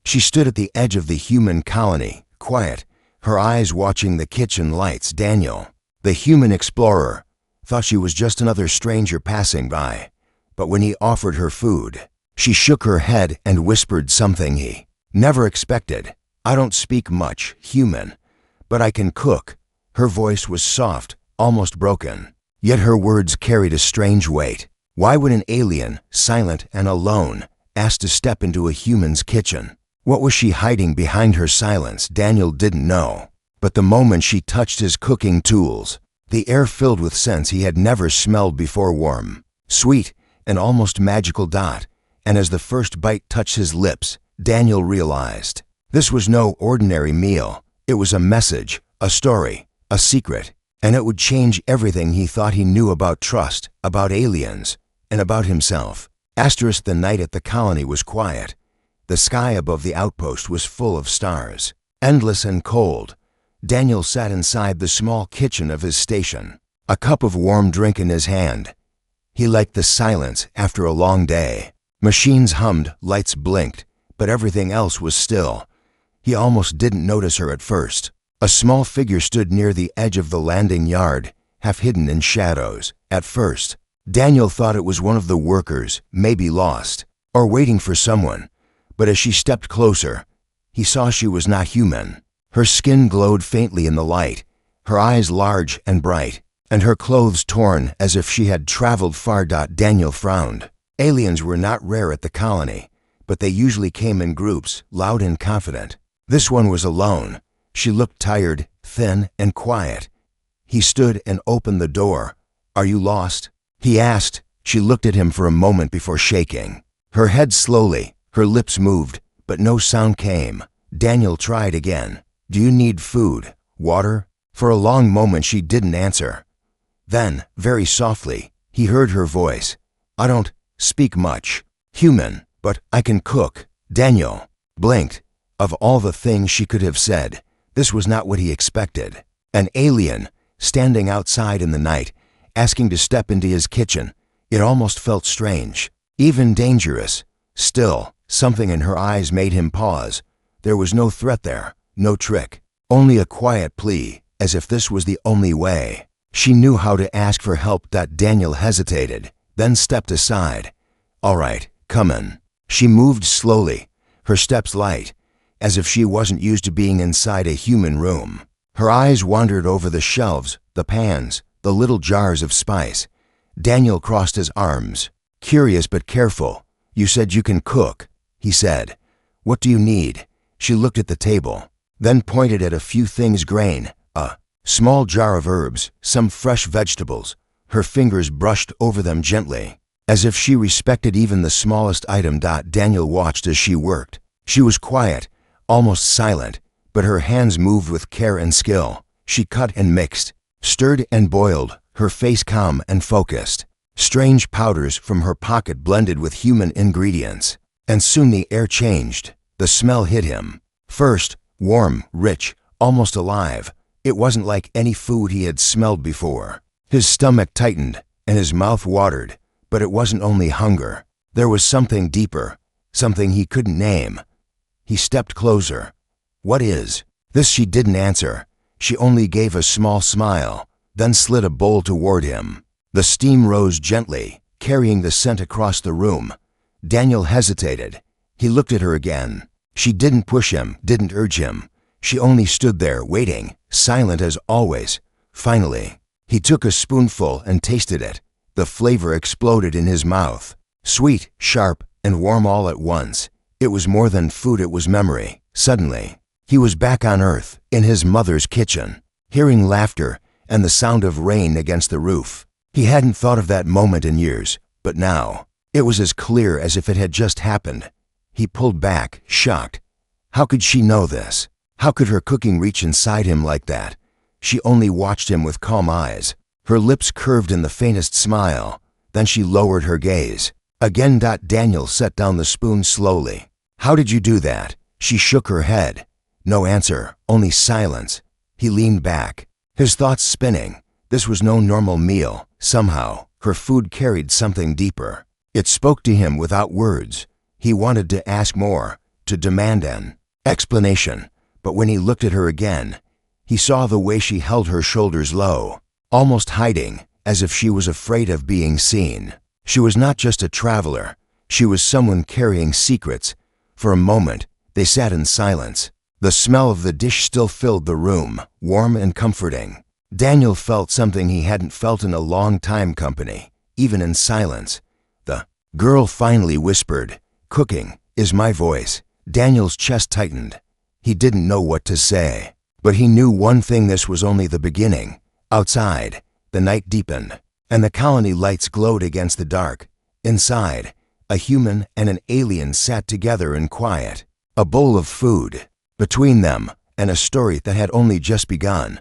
She stood at the edge of the human colony, quiet, her eyes watching the kitchen lights. Daniel, the human explorer, thought she was just another stranger passing by. But when he offered her food, she shook her head and whispered something he never expected. "I don't speak much, human, but I can cook." Her voice was soft, almost broken, yet her words carried a strange weight. Why would an alien, silent and alone, ask to step into a human's kitchen? What was she hiding behind her silence? Daniel didn't know. But the moment she touched his cooking tools, the air filled with scents he had never smelled before, warm, sweet, an almost magical dot. And as the first bite touched his lips, Daniel realized this was no ordinary meal. It was a message, a story, a secret, and it would change everything he thought he knew about trust, about aliens, and about himself. The night at the colony was quiet. The sky above the outpost was full of stars, endless and cold. Daniel sat inside the small kitchen of his station, a cup of warm drink in his hand. He liked the silence after a long day. Machines hummed, lights blinked, but everything else was still. He almost didn't notice her at first. A small figure stood near the edge of the landing yard, half hidden in shadows. At first, Daniel thought it was one of the workers, maybe lost, or waiting for someone. But as she stepped closer, he saw she was not human. Her skin glowed faintly in the light, her eyes large and bright, and her clothes torn as if she had traveled far. Daniel frowned. Aliens were not rare at the colony, but they usually came in groups, loud and confident. This one was alone. She looked tired, thin, and quiet. He stood and opened the door. "Are you lost?" he asked. She looked at him for a moment before shaking. Her head slowly, her lips moved, but no sound came. Daniel tried again. "Do you need food? Water?" For a long moment she didn't answer. Then, very softly, he heard her voice. "I don't speak much, human, but I can cook." Daniel blinked. Of all the things she could have said, this was not what he expected. An alien, standing outside in the night, asking to step into his kitchen. It almost felt strange, even dangerous. Still, something in her eyes made him pause. There was no threat there, no trick, only a quiet plea, as if this was the only way. She knew how to ask for help. Daniel hesitated, then stepped aside. "All right, come in." She moved slowly, her steps light, as if she wasn't used to being inside a human room. Her eyes wandered over the shelves, the pans, the little jars of spice. Daniel crossed his arms, curious but careful. "You said you can cook," he said. "What do you need?" She looked at the table, then pointed at a few things: grain, a small jar of herbs, some fresh vegetables. Her fingers brushed over them gently, as if she respected even the smallest item. Daniel watched as she worked. She was quiet, almost silent, but her hands moved with care and skill. She cut and mixed, stirred and boiled, her face calm and focused. Strange powders from her pocket blended with human ingredients, and soon the air changed. The smell hit him. First, warm, rich, almost alive. It wasn't like any food he had smelled before. His stomach tightened, and his mouth watered, but it wasn't only hunger. There was something deeper, something he couldn't name. He stepped closer. "What is?" This she didn't answer. She only gave a small smile, then slid a bowl toward him. The steam rose gently, carrying the scent across the room. Daniel hesitated. He looked at her again. She didn't push him, didn't urge him. She only stood there, waiting, silent as always. Finally, he took a spoonful and tasted it. The flavor exploded in his mouth. Sweet, sharp, and warm all at once. It was more than food, it was memory. Suddenly, he was back on Earth, in his mother's kitchen, hearing laughter and the sound of rain against the roof. He hadn't thought of that moment in years, but now, it was as clear as if it had just happened. He pulled back, shocked. How could she know this? How could her cooking reach inside him like that? She only watched him with calm eyes. Her lips curved in the faintest smile. Then she lowered her gaze. Again. Daniel set down the spoon slowly. "How did you do that?" She shook her head. No answer, only silence. He leaned back, his thoughts spinning. This was no normal meal. Somehow, her food carried something deeper. It spoke to him without words. He wanted to ask more, to demand an explanation, but when he looked at her again, he saw the way she held her shoulders low, almost hiding, as if she was afraid of being seen. She was not just a traveler, she was someone carrying secrets. For a moment, they sat in silence. The smell of the dish still filled the room, warm and comforting. Daniel felt something he hadn't felt in a long time. Company, even in silence. The girl finally whispered, "Cooking is my voice." Daniel's chest tightened. He didn't know what to say, but he knew one thing: this was only the beginning. Outside, the night deepened, and the colony lights glowed against the dark. Inside, a human and an alien sat together in quiet, a bowl of food between them, and a story that had only just begun.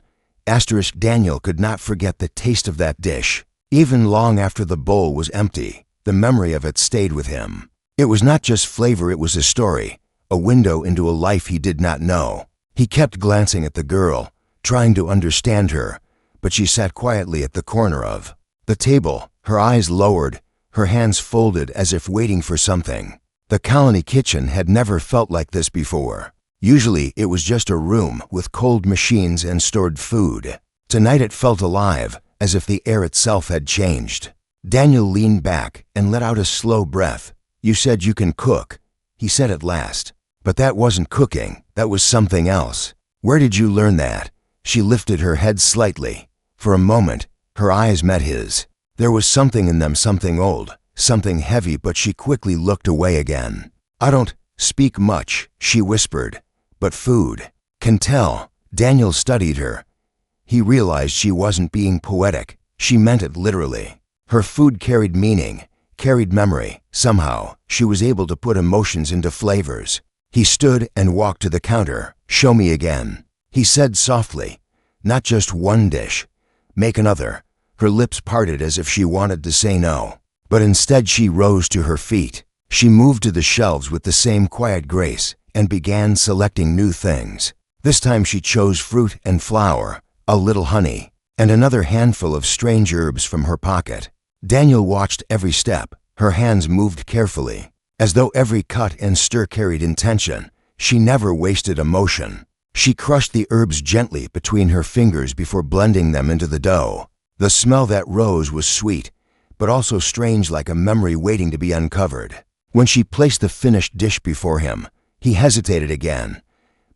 Daniel could not forget the taste of that dish. Even long after the bowl was empty, the memory of it stayed with him. It was not just flavor, it was a story, a window into a life he did not know. He kept glancing at the girl, trying to understand her, but she sat quietly at the corner of the table, her eyes lowered, her hands folded as if waiting for something. The colony kitchen had never felt like this before. Usually it was just a room with cold machines and stored food. Tonight it felt alive, as if the air itself had changed. Daniel leaned back and let out a slow breath. "You said you can cook," he said at last. "But that wasn't cooking, that was something else. Where did you learn that?" She lifted her head slightly. For a moment, her eyes met his. There was something in them, something old, something heavy, but she quickly looked away again. "I don't speak much," she whispered, "but food can tell." Daniel studied her. He realized she wasn't being poetic. She meant it literally. Her food carried meaning, carried memory. Somehow, she was able to put emotions into flavors. He stood and walked to the counter. "Show me again," he said softly. "Not just one dish. Make another." Her lips parted as if she wanted to say no, but instead she rose to her feet. She moved to the shelves with the same quiet grace and began selecting new things. This time she chose fruit and flour, a little honey, and another handful of strange herbs from her pocket. Daniel watched every step. Her hands moved carefully, as though every cut and stir carried intention. She never wasted emotion. She crushed the herbs gently between her fingers before blending them into the dough. The smell that rose was sweet, but also strange, like a memory waiting to be uncovered. When she placed the finished dish before him, he hesitated again,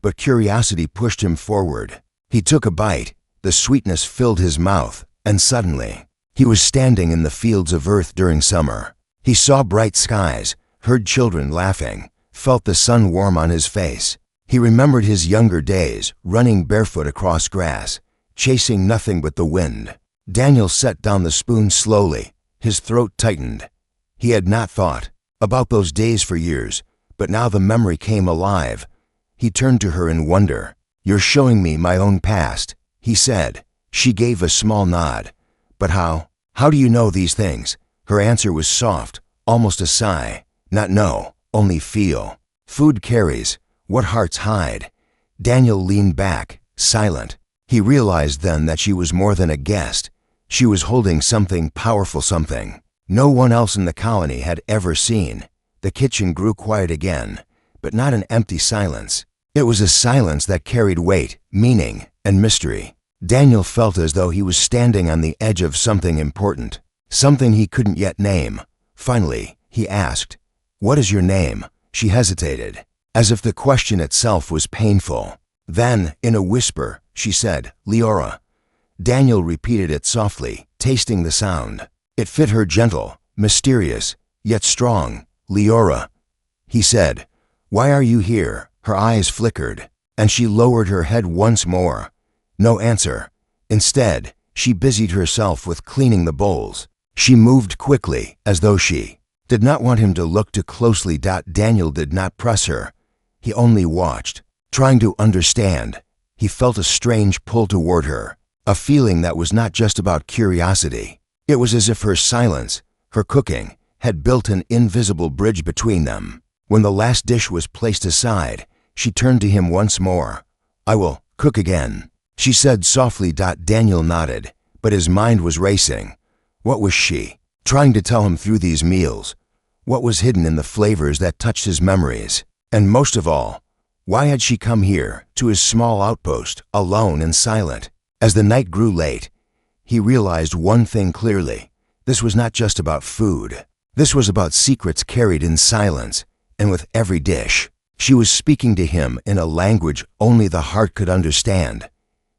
but curiosity pushed him forward. He took a bite. The sweetness filled his mouth, and suddenly, he was standing in the fields of earth during summer. He saw bright skies, heard children laughing, felt the sun warm on his face. He remembered his younger days, running barefoot across grass, chasing nothing but the wind. Daniel set down the spoon slowly. His throat tightened. He had not thought about those days for years, but now the memory came alive. He turned to her in wonder. "You're showing me my own past," he said. She gave a small nod. "But how? How do you know these things?" Her answer was soft, almost a sigh. "Not know, only feel. Food carries what hearts hide." Daniel leaned back, silent. He realized then that she was more than a guest. She was holding something powerful, something no one else in the colony had ever seen. The kitchen grew quiet again, but not an empty silence. It was a silence that carried weight, meaning, and mystery. Daniel felt as though he was standing on the edge of something important, something he couldn't yet name. Finally, he asked, "What is your name?" She hesitated, as if the question itself was painful. Then, in a whisper, she said, "Leora." Daniel repeated it softly, tasting the sound. It fit her, gentle, mysterious, yet strong. "Leora," he said. "Why are you here?" Her eyes flickered, and she lowered her head once more. No answer. Instead, she busied herself with cleaning the bowls. She moved quickly, as though she did not want him to look too closely. Daniel did not press her. He only watched, trying to understand. He felt a strange pull toward her, a feeling that was not just about curiosity. It was as if her silence, her cooking, had built an invisible bridge between them. When the last dish was placed aside, she turned to him once more. "I will cook again," she said softly. Daniel nodded, but his mind was racing. What was she trying to tell him through these meals? What was hidden in the flavors that touched his memories? And most of all, why had she come here, to his small outpost, alone and silent? As the night grew late, he realized one thing clearly. This was not just about food. This was about secrets carried in silence, and with every dish. She was speaking to him in a language only the heart could understand.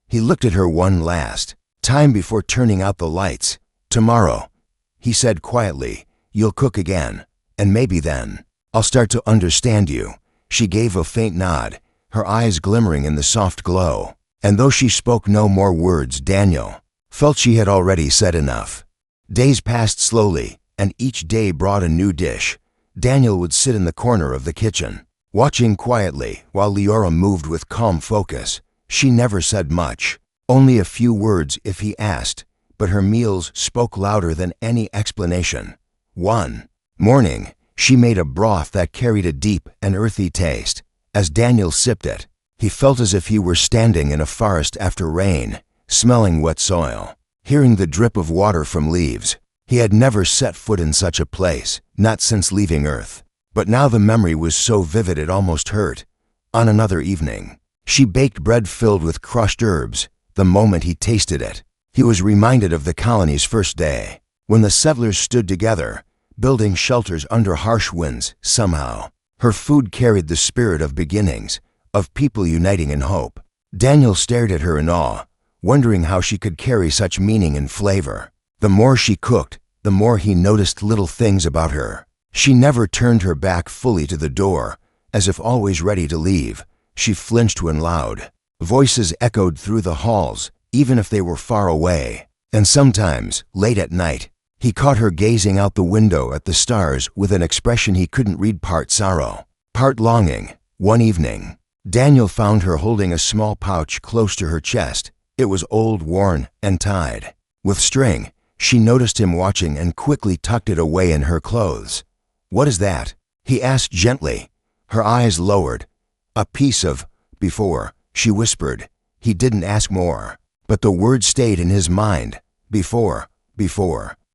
He looked at her one last time before turning out the lights. "Tomorrow," he said quietly, "you'll cook again, and maybe then I'll start to understand you." She gave a faint nod, her eyes glimmering in the soft glow. And though she spoke no more words, Daniel felt she had already said enough. Days passed slowly, and each day brought a new dish. Daniel would sit in the corner of the kitchen, watching quietly while Leora moved with calm focus. She never said much, only a few words if he asked, but her meals spoke louder than any explanation. One morning, she made a broth that carried a deep and earthy taste. As Daniel sipped it, he felt as if he were standing in a forest after rain, smelling wet soil, hearing the drip of water from leaves. He had never set foot in such a place, not since leaving Earth. But now the memory was so vivid it almost hurt. On another evening, she baked bread filled with crushed herbs. The moment he tasted it, he was reminded of the colony's first day, when the settlers stood together, building shelters under harsh winds. Somehow, her food carried the spirit of beginnings, of people uniting in hope. Daniel stared at her in awe, wondering how she could carry such meaning and flavor. The more she cooked, the more he noticed little things about her. She never turned her back fully to the door, as if always ready to leave. She flinched when loud voices echoed through the halls, even if they were far away. And sometimes, late at night, he caught her gazing out the window at the stars with an expression he couldn't read, part sorrow, part longing. One evening, Daniel found her holding a small pouch close to her chest. It was old, worn, and tied with string. She noticed him watching and quickly tucked it away in her clothes. "What is that?" he asked gently. Her eyes lowered. "A piece of before," she whispered. He didn't ask more, but the word stayed in his mind. Before.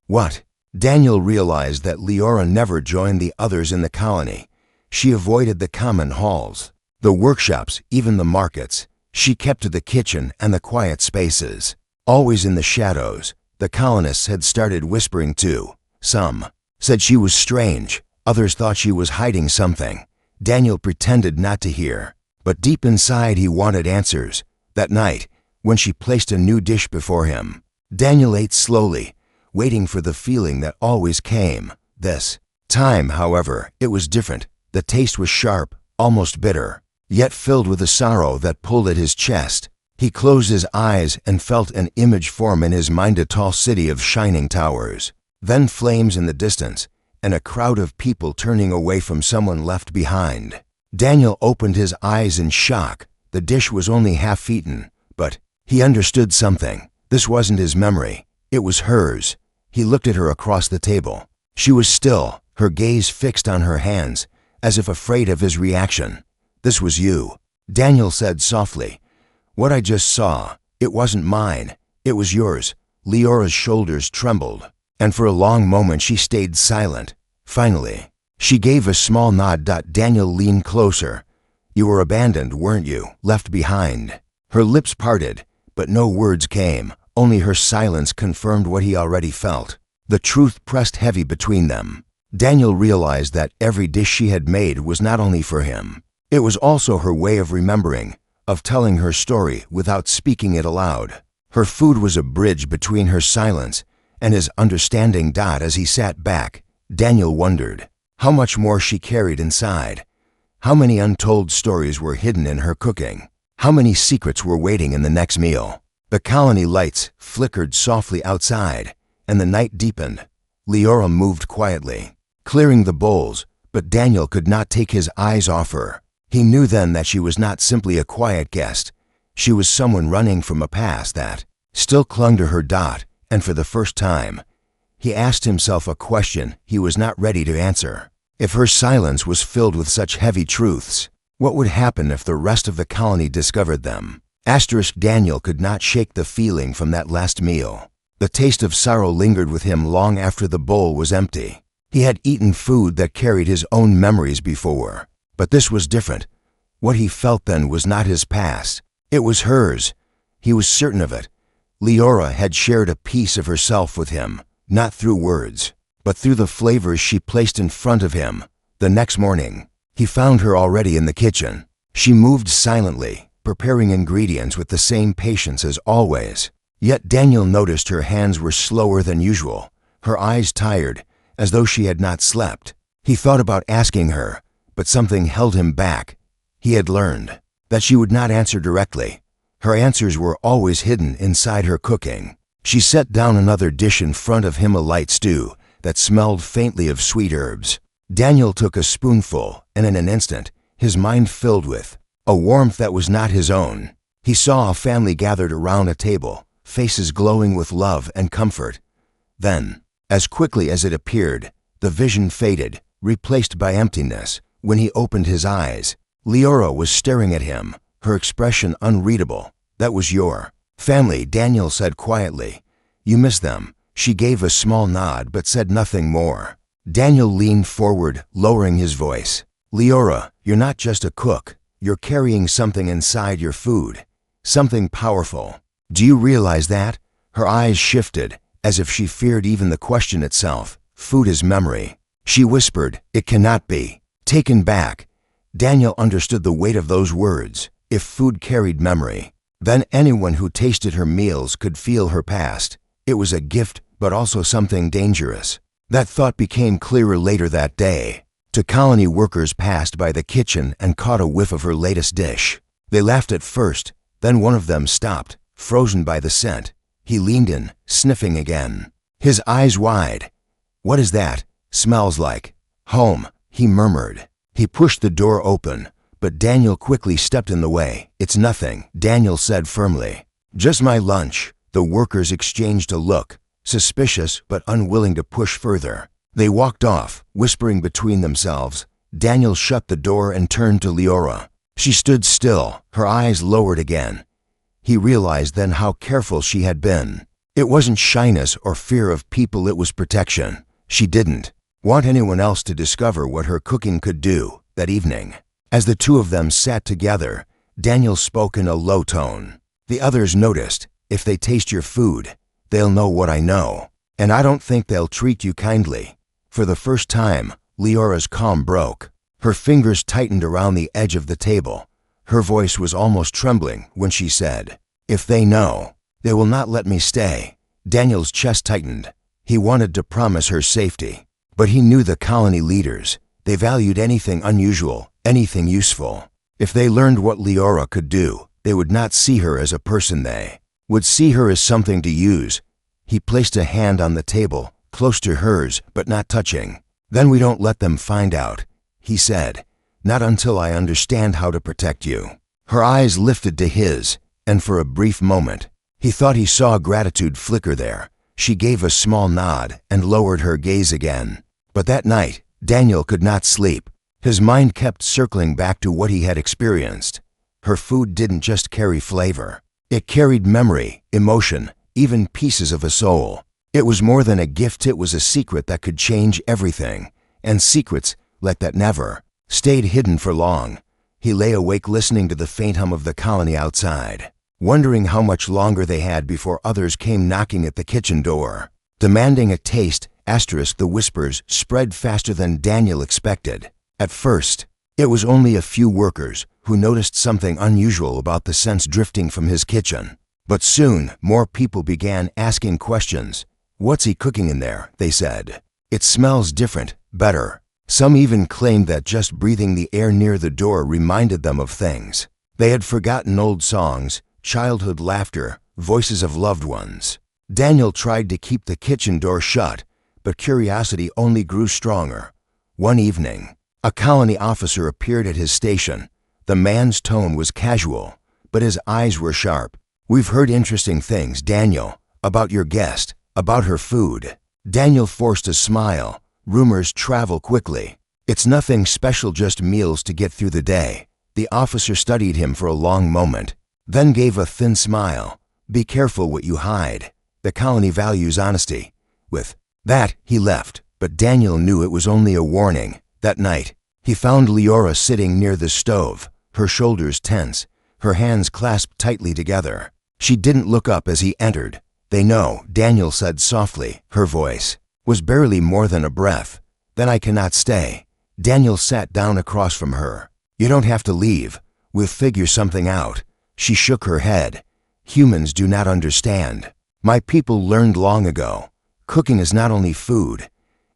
What? Daniel realized that Leora never joined the others in the colony. She avoided the common halls, the workshops, even the markets. She kept to the kitchen and the quiet spaces. Always in the shadows, the colonists had started whispering too. Some said she was strange, others thought she was hiding something. Daniel pretended not to hear, but deep inside he wanted answers. That night, when she placed a new dish before him, Daniel ate slowly, waiting for the feeling that always came. This time, however, it was different. The taste was sharp, almost bitter, yet filled with a sorrow that pulled at his chest. He closed his eyes and felt an image form in his mind, a tall city of shining towers, then flames in the distance, and a crowd of people turning away from someone left behind. Daniel opened his eyes in shock. The dish was only half eaten, but he understood something. This wasn't his memory, it was hers. He looked at her across the table. She was still, her gaze fixed on her hands, as if afraid of his reaction. "This was you," Daniel said softly. "What I just saw, it wasn't mine, it was yours." Leora's shoulders trembled, and for a long moment she stayed silent. Finally, she gave a small nod. Daniel leaned closer. "You were abandoned, weren't you? Left behind." Her lips parted, but no words came. Only her silence confirmed what he already felt. The truth pressed heavy between them. Daniel realized that every dish she had made was not only for him. It was also her way of remembering, of telling her story without speaking it aloud. Her food was a bridge between her silence and his understanding. As he sat back, Daniel wondered how much more she carried inside. How many untold stories were hidden in her cooking? How many secrets were waiting in the next meal? The colony lights flickered softly outside, and the night deepened. Leora moved quietly, clearing the bowls, but Daniel could not take his eyes off her. He knew then that she was not simply a quiet guest. She was someone running from a past that still clung to her. And for the first time, he asked himself a question he was not ready to answer. If her silence was filled with such heavy truths, what would happen if the rest of the colony discovered them? Daniel could not shake the feeling from that last meal. The taste of sorrow lingered with him long after the bowl was empty. He had eaten food that carried his own memories before, But this was different. What he felt then was not his past. It was hers. He was certain of it. Leora had shared a piece of herself with him, not through words, but through the flavors she placed in front of him. The next morning, he found her already in the kitchen. She moved silently, preparing ingredients with the same patience as always. Yet Daniel noticed her hands were slower than usual, her eyes tired, as though she had not slept. He thought about asking her, but something held him back. He had learned that she would not answer directly. Her answers were always hidden inside her cooking. She set down another dish in front of him, a light stew that smelled faintly of sweet herbs. Daniel took a spoonful, and in an instant, his mind filled with a warmth that was not his own. He saw a family gathered around a table, faces glowing with love and comfort. Then, as quickly as it appeared, the vision faded, replaced by emptiness. When he opened his eyes, Leora was staring at him, her expression unreadable. "That was your family," Daniel said quietly. "You miss them." She gave a small nod but said nothing more. Daniel leaned forward, lowering his voice. "Leora, you're not just a cook. You're carrying something inside your food. Something powerful. Do you realize that?" Her eyes shifted, as if she feared even the question itself. "Food is memory." She whispered, "It cannot be." Taken back, Daniel understood the weight of those words. If food carried memory, then anyone who tasted her meals could feel her past. It was a gift, but also something dangerous. That thought became clearer later that day. Two colony workers passed by the kitchen and caught a whiff of her latest dish. They laughed at first, then one of them stopped, frozen by the scent. He leaned in, sniffing again, his eyes wide. "What is that?" "Smells like home," he murmured. He pushed the door open, but Daniel quickly stepped in the way. "It's nothing," Daniel said firmly. "Just my lunch." The workers exchanged a look, suspicious but unwilling to push further. They walked off, whispering between themselves. Daniel shut the door and turned to Leora. She stood still, her eyes lowered again. He realized then how careful she had been. It wasn't shyness or fear of people, it was protection. She didn't want anyone else to discover what her cooking could do. That evening, as the two of them sat together, Daniel spoke in a low tone. "The others noticed. If they taste your food, they'll know what I know. And I don't think they'll treat you kindly." For the first time, Leora's calm broke. Her fingers tightened around the edge of the table. Her voice was almost trembling when she said, "If they know, they will not let me stay." Daniel's chest tightened. He wanted to promise her safety, but he knew the colony leaders. They valued anything unusual, anything useful. If they learned what Leora could do, they would not see her as a person, they would see her as something to use. He placed a hand on the table, close to hers, but not touching. "Then we don't let them find out," he said. "Not until I understand how to protect you." Her eyes lifted to his, and for a brief moment, he thought he saw gratitude flicker there. She gave a small nod and lowered her gaze again. But that night, Daniel could not sleep. His mind kept circling back to what he had experienced. Her food didn't just carry flavor. It carried memory, emotion, even pieces of a soul. It was more than a gift, it was a secret that could change everything. And secrets, like that, never stayed hidden for long. He lay awake listening to the faint hum of the colony outside, wondering how much longer they had before others came knocking at the kitchen door, demanding a taste. The whispers spread faster than Daniel expected. At first, it was only a few workers who noticed something unusual about the scents drifting from his kitchen. But soon, more people began asking questions. "What's he cooking in there?" they said. "It smells different, better." Some even claimed that just breathing the air near the door reminded them of things. They had forgotten, old songs, childhood laughter, voices of loved ones. Daniel tried to keep the kitchen door shut, but curiosity only grew stronger. One evening, a colony officer appeared at his station. The man's tone was casual, but his eyes were sharp. "We've heard interesting things, Daniel, about your guest, about her food." Daniel forced a smile. "Rumors travel quickly. It's nothing special, just meals to get through the day." The officer studied him for a long moment, then gave a thin smile. "Be careful what you hide. The colony values honesty." With that, he left, but Daniel knew it was only a warning. That night, He found Leora sitting near the stove, her shoulders tense, her hands clasped tightly together. She didn't look up as he entered. "They know," Daniel said softly. Her voice was barely more than a breath. "Then I cannot stay." Daniel sat down across from her. "You don't have to leave. We'll figure something out." She shook her head. "Humans do not understand. My people learned long ago. Cooking is not only food.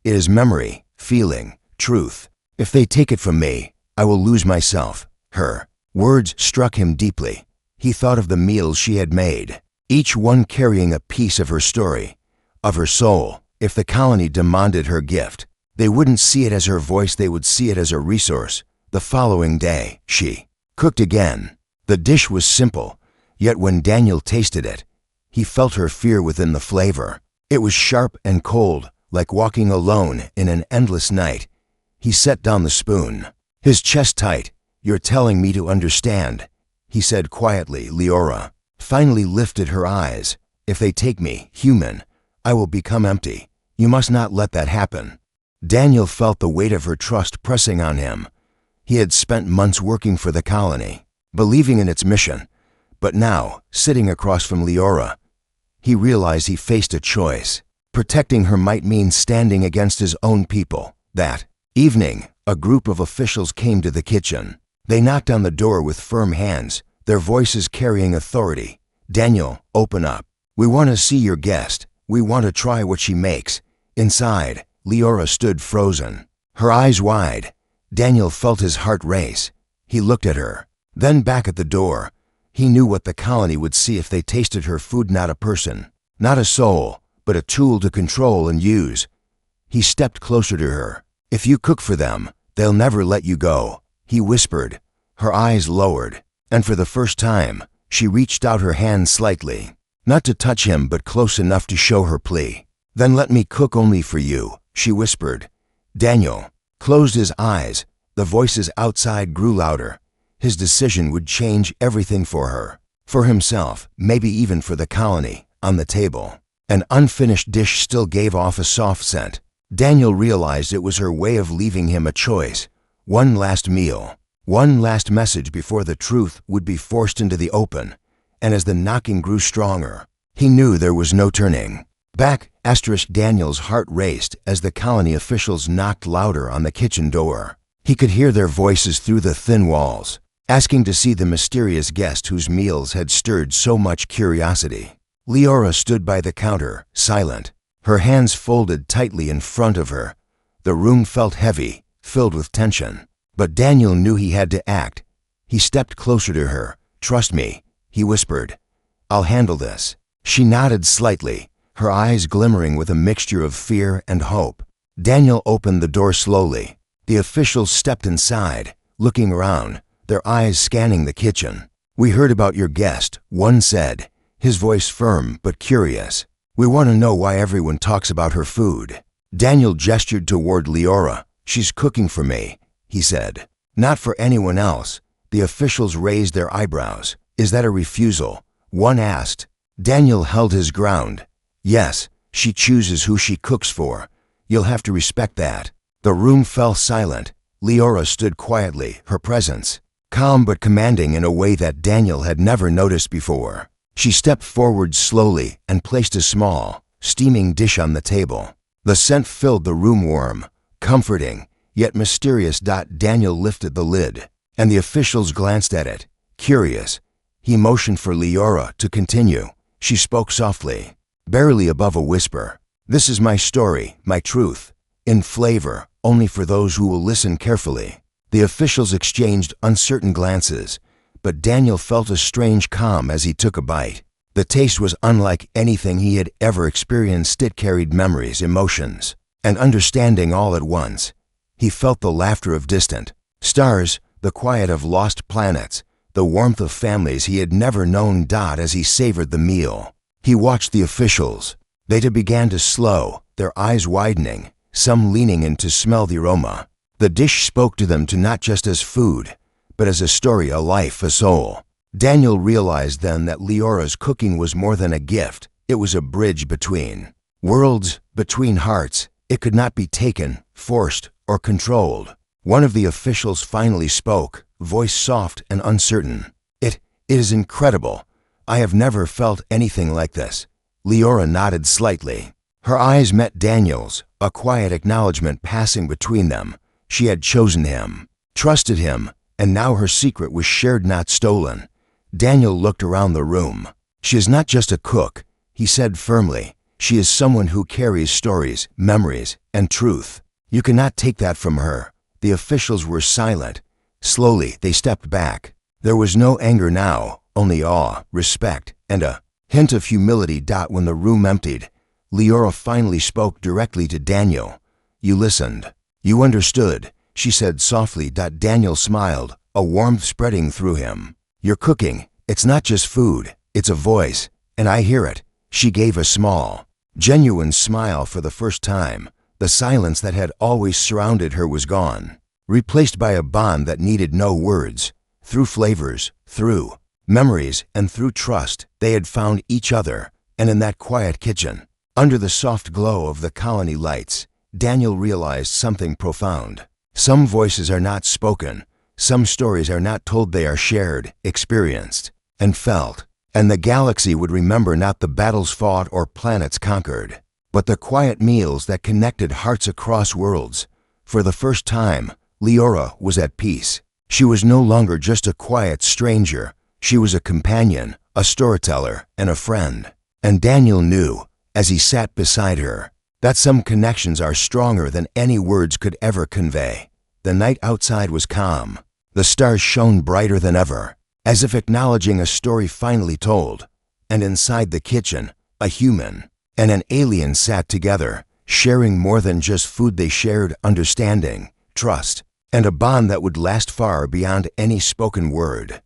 It is memory, feeling, truth. If they take it from me, I will lose myself." Her words struck him deeply. He thought of the meals she had made, each one carrying a piece of her story, of her soul. If the colony demanded her gift, they wouldn't see it as her voice, they would see it as a resource. The following day, she cooked again. The dish was simple, yet when Daniel tasted it, he felt her fear within the flavor. It was sharp and cold, like walking alone in an endless night. He set down the spoon, his chest tight. "You're telling me to understand," he said quietly. Leora finally lifted her eyes. "If they take me, human, I will become empty. You must not let that happen." Daniel felt the weight of her trust pressing on him. He had spent months working for the colony, believing in its mission, but now, sitting across from Leora, he realized he faced a choice. Protecting her might mean standing against his own people. That evening, a group of officials came to the kitchen. They knocked on the door with firm hands, their voices carrying authority. "Daniel, open up. We want to see your guest. We want to try what she makes." Inside, Leora stood frozen, her eyes wide. Daniel felt his heart race. He looked at her, then back at the door. He knew what the colony would see if they tasted her food, not a person, not a soul, but a tool to control and use. He stepped closer to her. "If you cook for them, they'll never let you go," he whispered. Her eyes lowered, and for the first time, she reached out her hand slightly, not to touch him but close enough to show her plea. "Then let me cook only for you," she whispered. Daniel closed his eyes. The voices outside grew louder. His decision would change everything for her, for himself, maybe even for the colony. On the table, an unfinished dish still gave off a soft scent. Daniel realized it was her way of leaving him a choice. One last meal, one last message before the truth would be forced into the open. And as the knocking grew stronger, he knew there was no turning back. Daniel's heart raced as the colony officials knocked louder on the kitchen door. He could hear their voices through the thin walls, asking to see the mysterious guest whose meals had stirred so much curiosity. Leora stood by the counter, silent, her hands folded tightly in front of her. The room felt heavy, filled with tension. But Daniel knew he had to act. He stepped closer to her. "Trust me," he whispered. "I'll handle this." She nodded slightly, her eyes glimmering with a mixture of fear and hope. Daniel opened the door slowly. The officials stepped inside, looking around, their eyes scanning the kitchen. "We heard about your guest," one said, his voice firm but curious. "We want to know why everyone talks about her food." Daniel gestured toward Leora. "She's cooking for me," he said. "Not for anyone else." The officials raised their eyebrows. "Is that a refusal?" one asked. Daniel held his ground. "Yes, she chooses who she cooks for. You'll have to respect that." The room fell silent. Leora stood quietly, her presence calm but commanding in a way that Daniel had never noticed before. She stepped forward slowly and placed a small, steaming dish on the table. The scent filled the room, warm, comforting, yet mysterious. Daniel lifted the lid, and the officials glanced at it, curious. He motioned for Leora to continue. She spoke softly, barely above a whisper. "This is my story, my truth, in flavor, only for those who will listen carefully." The officials exchanged uncertain glances, but Daniel felt a strange calm as he took a bite. The taste was unlike anything he had ever experienced. It carried memories, emotions, and understanding all at once. He felt the laughter of distant stars, the quiet of lost planets, the warmth of families he had never known. As he savored the meal, he watched the officials. They began to slow, their eyes widening, some leaning in to smell the aroma. The dish spoke to them to not just as food, but as a story, a life, a soul. Daniel realized then that Leora's cooking was more than a gift. It was a bridge between worlds, between hearts. It could not be taken, forced, or controlled. One of the officials finally spoke, voice soft and uncertain. It is incredible. I have never felt anything like this. Leora nodded slightly. Her eyes met Daniel's, a quiet acknowledgement passing between them. She had chosen him, trusted him, and now her secret was shared, not stolen. Daniel looked around the room. She is not just a cook, he said firmly. She is someone who carries stories, memories, and truth. You cannot take that from her. The officials were silent. Slowly, they stepped back. There was no anger now, only awe, respect, and a hint of humility. When the room emptied, Leora finally spoke directly to Daniel. You listened. You understood, she said softly. Daniel smiled, a warmth spreading through him. You're cooking. It's not just food. It's a voice, and I hear it. She gave a small, genuine smile for the first time. The silence that had always surrounded her was gone, replaced by a bond that needed no words. Through flavors, through memories, and through trust, they had found each other. And in that quiet kitchen, under the soft glow of the colony lights, Daniel realized something profound. Some voices are not spoken. Some stories are not told. They are shared, experienced, and felt. And the galaxy would remember not the battles fought or planets conquered, but the quiet meals that connected hearts across worlds. For the first time, Leora was at peace. She was no longer just a quiet stranger. She was a companion, a storyteller, and a friend. And Daniel knew, as he sat beside her, that some connections are stronger than any words could ever convey. The night outside was calm. The stars shone brighter than ever, as if acknowledging a story finally told. And inside the kitchen, a human and an alien sat together, sharing more than just food. They shared understanding, trust, and a bond that would last far beyond any spoken word.